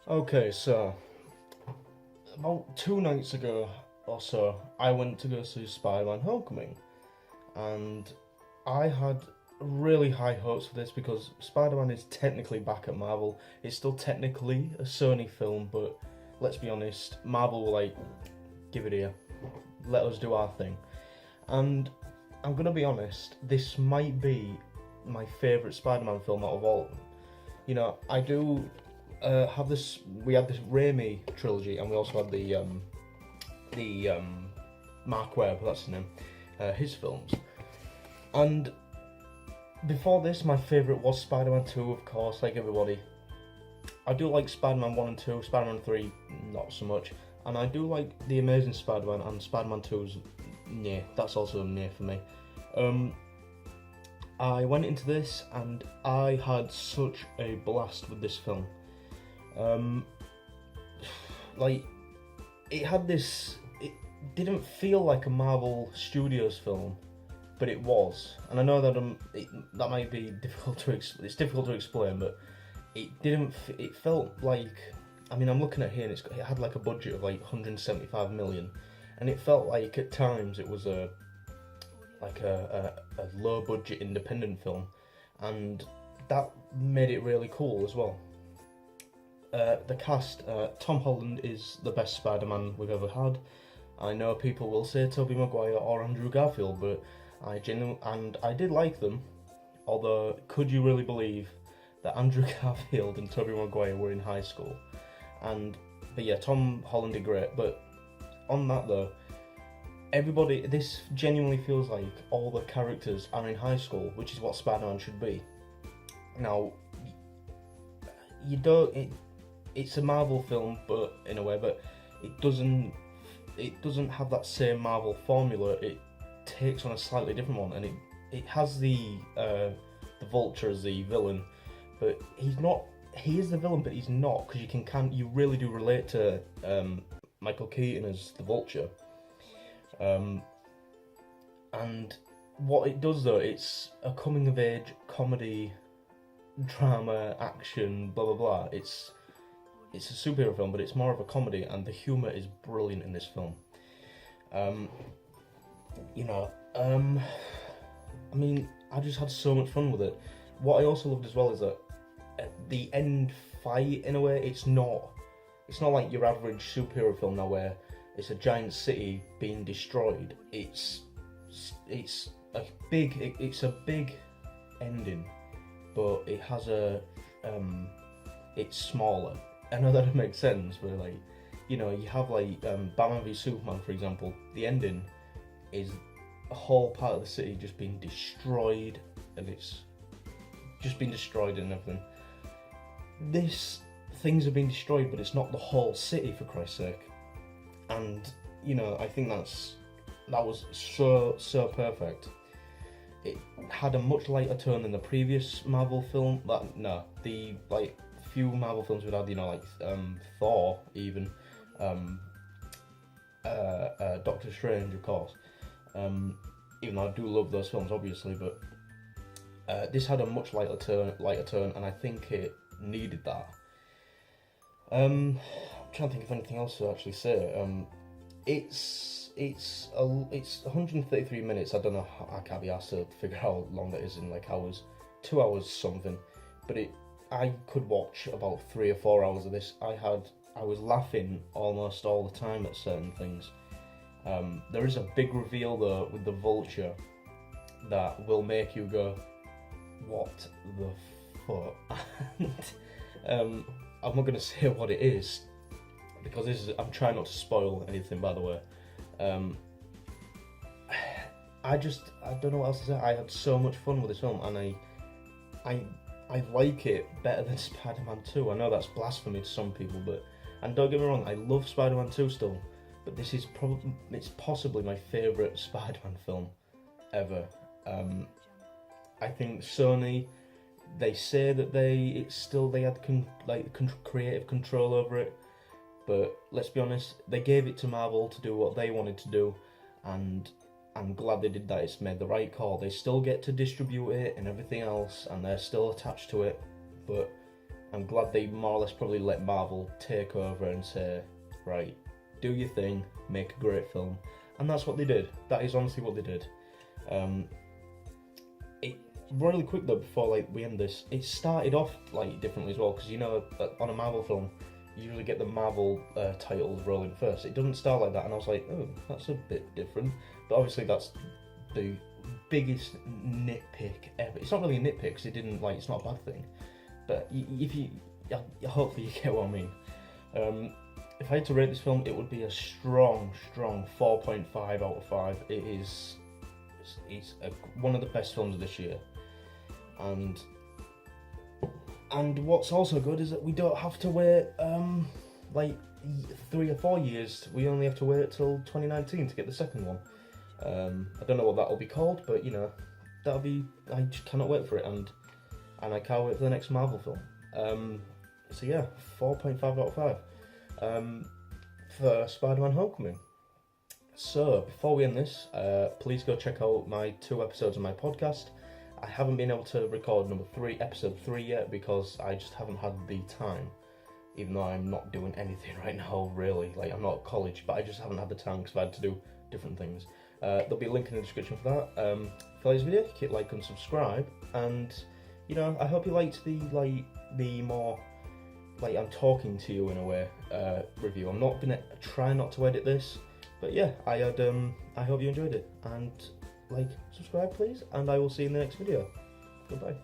Okay, so about 2 nights ago or so, I went to go see Spider-Man: Homecoming, and I had really high hopes for this because Spider-Man is technically back at Marvel. It's still technically a Sony film, but let's be honest, Marvel were like, give it here, let us do our thing. And I'm gonna be honest, this might be my favourite Spider-Man film out of all of them. I do have this. We had this Raimi trilogy, and we also had the Mark Webb, that's his name, his films. And before this, my favourite was Spider-Man 2, of course, like everybody. I do like Spider-Man 1 and 2, Spider-Man 3, not so much. And I do like The Amazing Spider-Man, and Spider-Man 2's, yeah, that's also a near for me. I went into this, and I had such a blast with this film. Like, it had this, it didn't feel like a Marvel Studios film, but it was. And I know that that might be difficult to it's difficult to explain, but it didn't. It felt like, I mean, I'm looking at here, and it had like a budget of like 175 million, and it felt like at times it was a low budget independent film, and that made it really cool as well. The cast, Tom Holland is the best Spider-Man we've ever had. I know people will say Tobey Maguire or Andrew Garfield, but I did like them. Although, could you really believe that Andrew Garfield and Tobey Maguire were in high school? But yeah, Tom Holland did great. But on that though, this genuinely feels like all the characters are in high school, which is what Spider-Man should be. Now, you don't. It's a Marvel film, but in a way, but it doesn't have that same Marvel formula. It takes on a slightly different one, and it has the Vulture as the villain, but he's not. He is the villain, but he's not, because you really do relate to Michael Keaton as the Vulture. And what it does though, it's a coming of age comedy, drama, action, blah blah blah. It's a superhero film, but it's more of a comedy, and the humour is brilliant in this film. I mean, I just had so much fun with it. What I also loved as well is that at the end fight, in a way, it's not like your average superhero film now where it's a giant city being destroyed. It's a big ending, but it has it's smaller. I know that makes sense, but like, you have like Batman v Superman, for example. The ending is a whole part of the city just being destroyed, and it's just been destroyed and everything. Things have been destroyed, but it's not the whole city, for Christ's sake. And I think that was so perfect. It had a much lighter tone than the previous Marvel film. The few Marvel films we've had, like Thor, even Doctor Strange, of course. Even though I do love those films, obviously, but this had a much lighter tone, and I think it needed that. I'm trying to think of anything else to actually say. It's 133 minutes. I don't know. I can't be asked to figure out how long that is in like hours, 2 hours something. But I could watch about 3 or 4 hours of this. I was laughing almost all the time at certain things. There is a big reveal though with the Vulture that will make you go, "What the fuck?" And I'm not going to say what it is, because I'm trying not to spoil anything, by the way. I don't know what else to say. I had so much fun with this film, and I like it better than Spider-Man 2. I know that's blasphemy to some people, and don't get me wrong, I love Spider-Man 2 still, but it's possibly my favourite Spider-Man film ever. I think Sony, they say that they had creative control over it, but let's be honest, they gave it to Marvel to do what they wanted to do, and I'm glad they did that. It's made the right call. They still get to distribute it and everything else, and they're still attached to it, but I'm glad they more or less probably let Marvel take over and say, right, do your thing, make a great film. And that's what they did. That is honestly what they did. Really quick though, before like we end this, it started off like differently as well, because you know, on a Marvel film, you usually get the Marvel titles rolling first. It doesn't start like that, and I was like, oh, that's a bit different. But obviously that's the biggest nitpick ever. It's not really a nitpick, because it didn't, like, it's not a bad thing. But hopefully you get what I mean. If I had to rate this film, it would be a strong 4.5 out of 5. It's one of the best films of this year. And what's also good is that we don't have to wait like 3 or 4 years. We only have to wait till 2019 to get the second one. I don't know what that'll be called, but you know, that'll be. I just cannot wait for it, and I can't wait for the next Marvel film. So yeah, 4.5 out of 5 for Spider-Man: Homecoming. So before we end this, please go check out my 2 episodes of my podcast. I haven't been able to record episode 3 yet, because I just haven't had the time, even though I'm not doing anything right now really. Like, I'm not at college, but I just haven't had the time because I've had to do different things. There'll be a link in the description for that. If you like this video, hit like and subscribe, and you know, I hope you liked the more like I'm talking to you in a way review. I'm not gonna try not to edit this, but yeah, I hope you enjoyed it, and like, subscribe please, and I will see you in the next video. Goodbye.